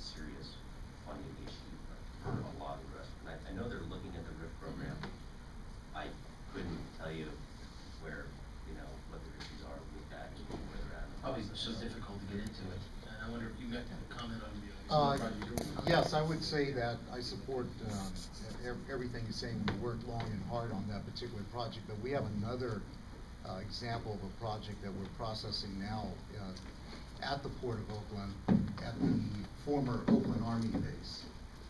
serious funding issue for a lot of the rest. And I know they're looking at the RIF program. I couldn't tell you where, what the issues are with that and where they're at. Probably so difficult to get into it. I wonder if you got a comment on the yes, I would say that I support everything you're saying. We worked long and hard on that particular project, but we have another example of a project that we're processing now at the Port of Oakland, at the former Oakland Army base,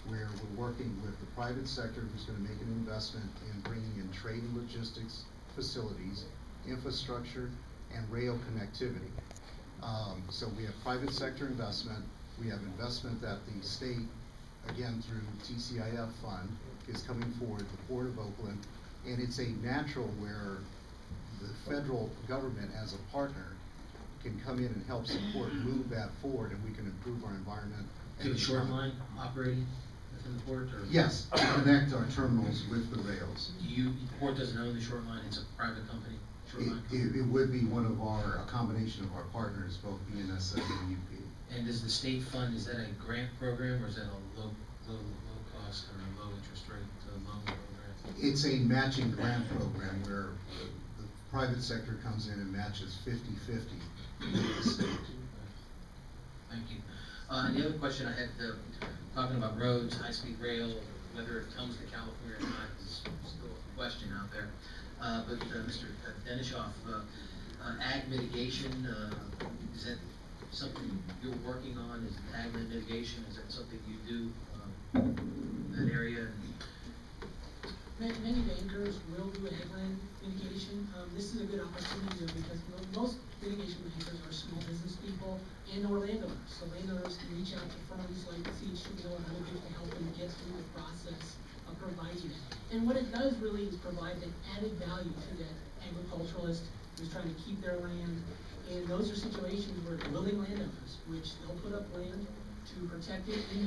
where we're working with the private sector who's going to make an investment in bringing in trade and logistics facilities, infrastructure, and rail connectivity. So we have private sector investment. We have investment that the state, again through TCIF fund, is coming forward, the Port of Oakland, and it's a natural where the federal government as a partner can come in and help support, move that forward, and we can improve our environment. Do the shoreline operating within the port? Or? Yes, connect our terminals with the rails. The port doesn't own the shoreline, it's a private company? It would be one of a combination of our partners, both BNSF and UP. And does the state fund, is that a grant program or is that a low cost or a low interest rate loan program? It's a matching grant program where the private sector comes in and matches 50-50 with the state. Thank you. And the other question I had, talking about roads, high-speed rail, whether it comes to California or not is still a question out there. But Mr. Denishoff, ag mitigation, is that something you're working on? Is ag mitigation, is that something you do in that area? Many bankers will do ag-land mitigation. This is a good opportunity because most mitigation bankers are small business people and or landowners. So landowners can reach out to firms like CHWO and other people to help them get through the process of providing it. And what it does really is provide an added value to that agriculturalist who's trying to keep their land. And those are situations where willing landowners, which they'll put up land to protect it in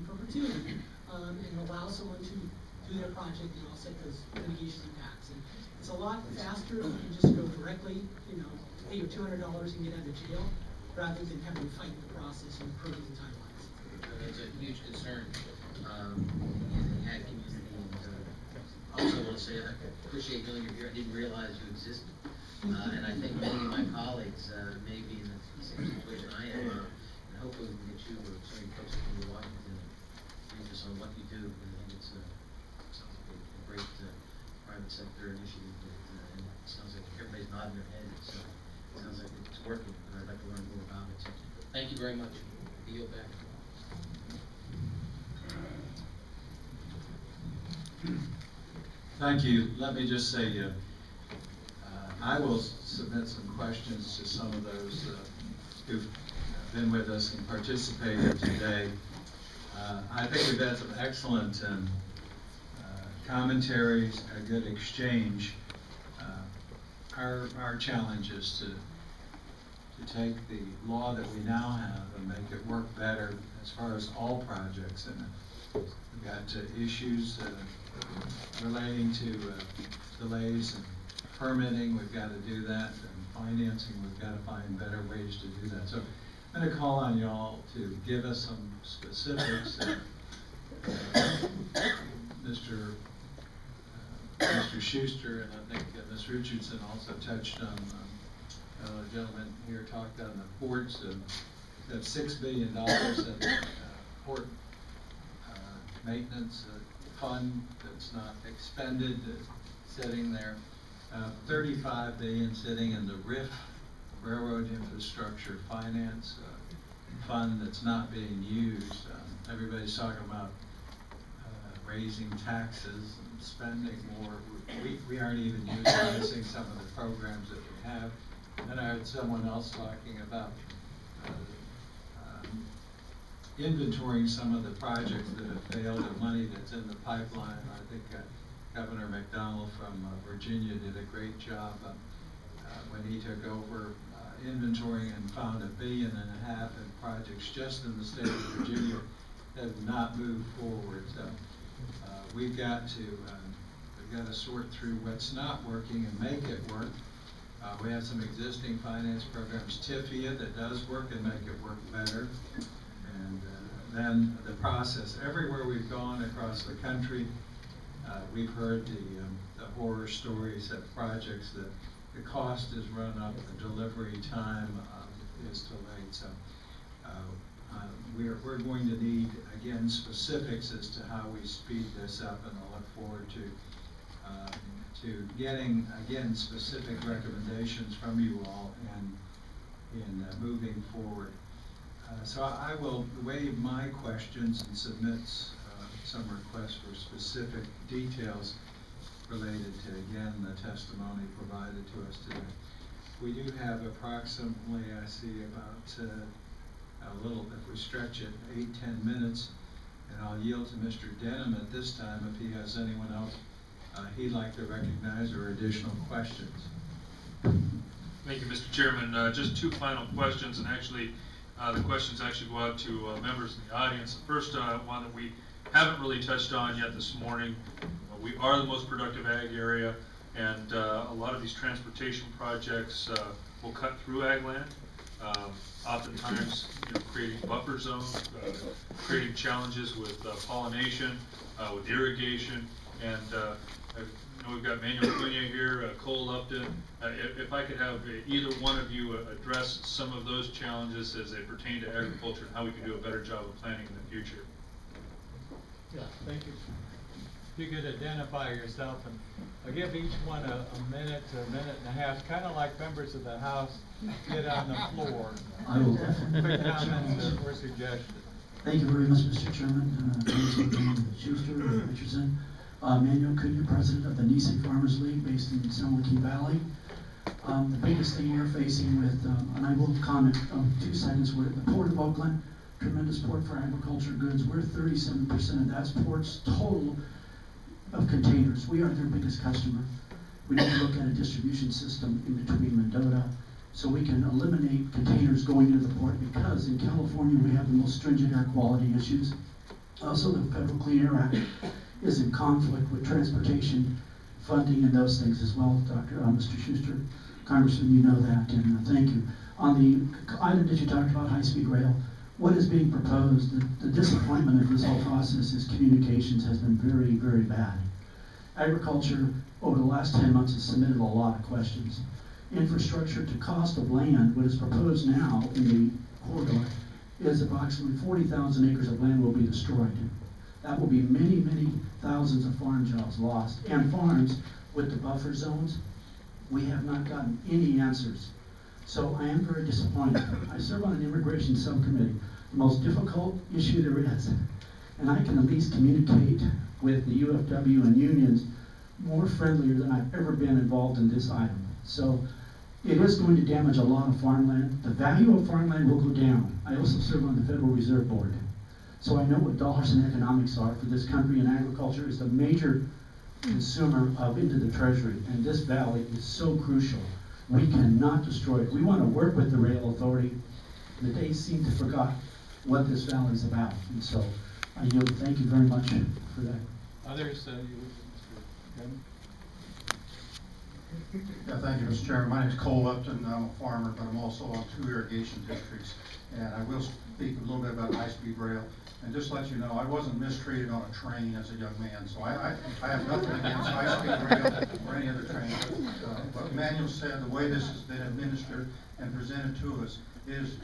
perpetuity, and allow someone to do their project and offset those mitigation impacts. And it's a lot faster if you can just go directly, pay your $200 and get out of jail, rather than having to fight the process and approving the timelines. It's a huge concern in the ag community. And I also want to say I appreciate knowing you're here. I didn't realize you existed. And I think many of my colleagues may be in the same situation I am. And hopefully we can get you or some of you folks from Washington brief us on what you do. And I think it sounds like a great private sector initiative. And it sounds like everybody's nodding their head. It sounds like it's working. And I'd like to learn more about it. So thank you very much. I yield back. Thank you. Let me just say, I will submit some questions to some of those who've been with us and participated today. I think we've had some excellent commentaries, a good exchange. Our challenge is to take the law that we now have and make it work better as far as all projects. And we've got issues relating to delays and permitting, we've got to do that, and financing, we've got to find better ways to do that. So I'm going to call on y'all to give us some specifics. Mr. Schuster and I think Ms. Richardson also touched on, a gentleman here talked on the ports, that $6 billion in port maintenance fund that's not expended, sitting there. 35 billion sitting in the RIF, Railroad Infrastructure Finance Fund, that's not being used. Everybody's talking about raising taxes and spending more. We aren't even utilizing some of the programs that we have. And I heard someone else talking about inventorying some of the projects that have failed and money that's in the pipeline. I think Governor McDonnell from Virginia did a great job when he took over inventorying and found $1.5 billion in projects just in the state of Virginia that have not moved forward. So we've got to sort through what's not working and make it work. We have some existing finance programs, TIFIA, that does work and make it work better. And then the process. Everywhere we've gone across the country, we've heard the horror stories of projects that the cost is run up, the delivery time is delayed. So we're going to need, again, specifics as to how we speed this up, and I look forward to getting, again, specific recommendations from you all in moving forward. So I will waive my questions and submit some requests for specific details related to, again, the testimony provided to us today. We do have approximately, I see about a little, if we stretch it, 8-10 minutes, and I'll yield to Mr. Denham at this time if he has anyone else he'd like to recognize or additional questions. Thank you, Mr. Chairman. Just two final questions, and actually the questions actually go out to members in the audience. The first one that we haven't really touched on yet this morning, we are the most productive ag area, and a lot of these transportation projects will cut through ag land, oftentimes creating buffer zones, creating challenges with pollination, with irrigation, and we've got Manuel Cunha here, Cole Upton. If I could have either one of you address some of those challenges as they pertain to agriculture and how we can do a better job of planning in the future. Yeah, thank you. If you could identify yourself, and I'll give each one a minute to a minute and a half, kind of like members of the House get on the floor. I will definitely. Quick comments or suggestions. Thank you very much, Mr. Chairman. Councilman Schuster, Richardson. Manuel Cunha, president of the Nisei Farmers League based in San Joaquin Valley. The biggest thing we're facing with, and I will comment on 2 seconds, we're at the Port of Oakland, tremendous port for agriculture goods. We're 37% of that port's total of containers. We are their biggest customer. We need to look at a distribution system in between Mendota so we can eliminate containers going into the port, because in California we have the most stringent air quality issues. Also, the Federal Clean Air Act is in conflict with transportation funding and those things as well, Mr. Schuster. Congressman, you know that, and thank you. On the item that you talked about, high-speed rail, what is being proposed, the disappointment of this whole process is communications has been very, very bad. Agriculture, over the last 10 months, has submitted a lot of questions. Infrastructure to cost of land, what is proposed now in the corridor, is approximately 40,000 acres of land will be destroyed. That will be many, many thousands of farm jobs lost. And farms with the buffer zones, we have not gotten any answers. So I am very disappointed. I serve on an immigration subcommittee, the most difficult issue there is. And I can at least communicate with the UFW and unions more friendlier than I've ever been involved in this item. So it is going to damage a lot of farmland. The value of farmland will go down. I also serve on the Federal Reserve Board. So I know what dollars and economics are for this country, and agriculture is the major consumer of into the treasury. And this valley is so crucial. We cannot destroy it. We want to work with the rail authority. The days seem to forgot what this valley is about. And so I yield. Thank you very much for that. Others, Mr. Denham? Yeah, thank you, Mr. Chairman. My name is Cole Upton. I'm a farmer, but I'm also on 2 irrigation districts. And I will speak a little bit about high-speed rail. And just to let you know, I wasn't mistreated on a train as a young man, so I have nothing against high-speed rail or any other train. But Manuel said the way this has been administered and presented to us is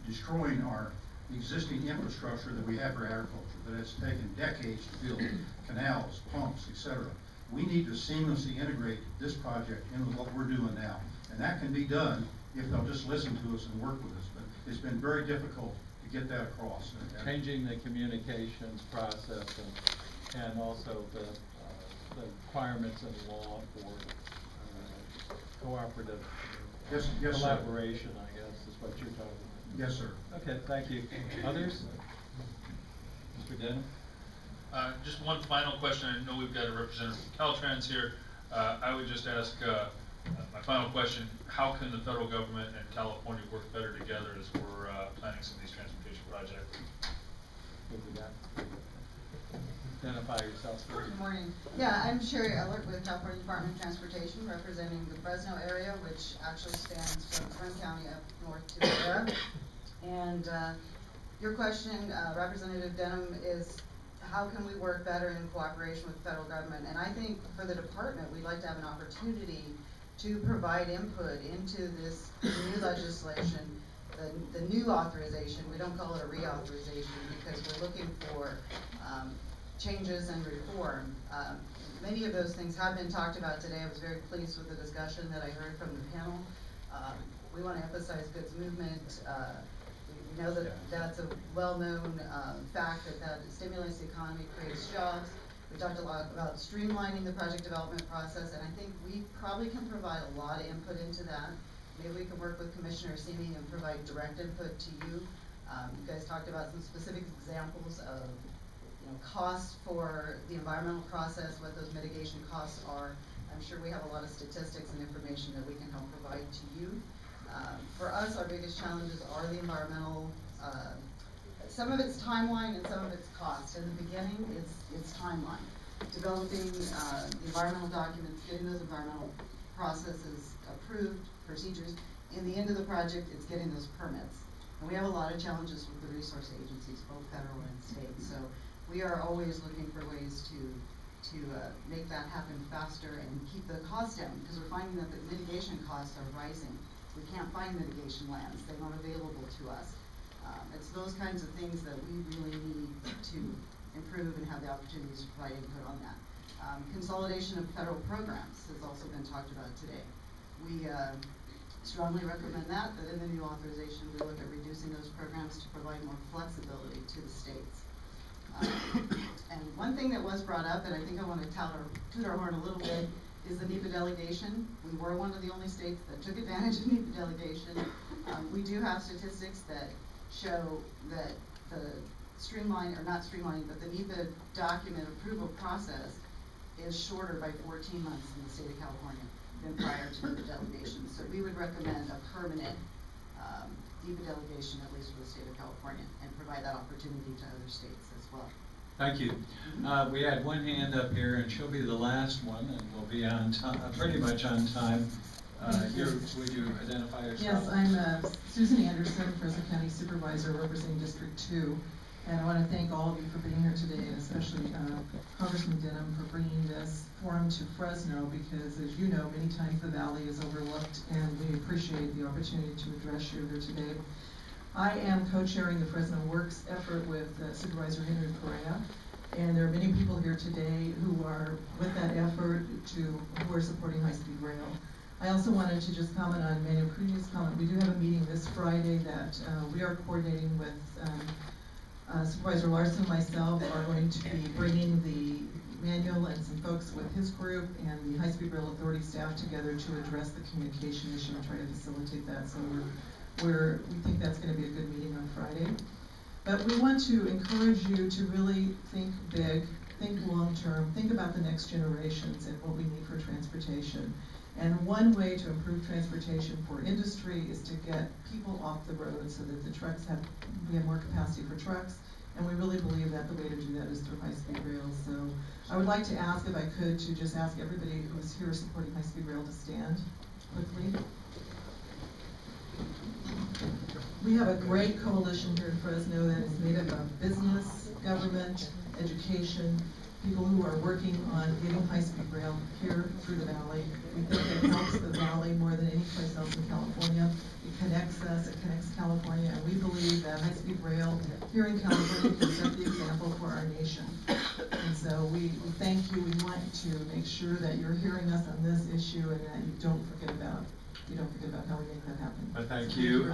destroying our existing infrastructure that we have for agriculture, that it's taken decades to build, canals, pumps, etc. We need to seamlessly integrate this project into what we're doing now. And that can be done if they'll just listen to us and work with us. But it's been very difficult to get that across. Changing the communications process and also the requirements of the law for cooperative collaboration, I guess, is what you're talking about. Yes, sir. Okay, thank you. Others? Mr. Denham? Just one final question. I know we've got a representative from Caltrans here. I would just ask my final question, how can the federal government and California work better together as we're planning some of these transportation projects? Identify yourself, please. Good morning. Yeah, I'm Sherry Ellert with California Department of Transportation, representing the Fresno area, which actually spans from Kern County up north to Madera. And Your question, Representative Denham, is how can we work better in cooperation with the federal government? And I think for the department, we'd like to have an opportunity to provide input into this new legislation, the new authorization. We don't call it a reauthorization because we're looking for changes and reform. Many of those things have been talked about today. I was very pleased with the discussion that I heard from the panel. We want to emphasize goods movement. We know that that's a well-known fact that stimulates the economy, creates jobs. We talked a lot about streamlining the project development process, and I think we probably can provide a lot of input into that. Maybe we can work with Commissioner Seaming and provide direct input to you. You guys talked about some specific examples of costs for the environmental process, what those mitigation costs are. I'm sure we have a lot of statistics and information that we can help provide to you. For us, our biggest challenges are the environmental, some of it's timeline and some of it's cost. In the beginning, it's timeline. Developing the environmental documents, getting those environmental processes approved, procedures. In the end of the project, it's getting those permits. And we have a lot of challenges with the resource agencies, both federal and state. So we are always looking for ways to make that happen faster and keep the costs down, because we're finding that the mitigation costs are rising. We can't find mitigation lands. They're not available to us. It's those kinds of things that we really need to improve and have the opportunities to provide input on that. Consolidation of federal programs has also been talked about today. We strongly recommend that in the new authorization we look at reducing those programs to provide more flexibility to the states. And one thing that was brought up, and I think I want to toot our horn a little bit, is the NEPA delegation. We were one of the only states that took advantage of NEPA delegation. We do have statistics that show that the but the NEPA document approval process is shorter by 14 months in the state of California than prior to NEPA delegation. So we would recommend a permanent NEPA delegation, at least for the state of California, and provide that opportunity to other states as well. Thank you. We had one hand up here, and she'll be the last one, and we'll be on time, pretty much on time. Would you identify yourself? Yes, I'm Susan Anderson, Fresno County Supervisor representing District 2. And I want to thank all of you for being here today, and especially Congressman Denham for bringing this forum to Fresno, because as you know, many times the Valley is overlooked, and we appreciate the opportunity to address you here today. I am co-chairing the Fresno Works effort with Supervisor Henry Correa, and there are many people here today who are with that effort who are supporting high-speed rail. I also wanted to just comment on Manuel Cruz's comment. We do have a meeting this Friday that we are coordinating with Supervisor Larson and myself are going to be bringing the manual and some folks with his group and the High Speed Rail Authority staff together to address the communication issue and try to facilitate that. So we think that's going to be a good meeting on Friday. But we want to encourage you to really think big, think long term, think about the next generations and what we need for transportation. And one way to improve transportation for industry is to get people off the road so that we have more capacity for trucks. And we really believe that the way to do that is through high-speed rail. So I would like to ask, if I could, to just ask everybody who's here supporting high-speed rail to stand quickly. We have a great coalition here in Fresno that is made up of business, government, education, people who are working on getting high-speed rail here through the Valley. We think it helps the Valley more than any place else in California. It connects us, it connects California, and we believe that high-speed rail here in California can set the example for our nation. And so we thank you. We want to make sure that you're hearing us on this issue and that you don't forget about how we make that happen. But thank you.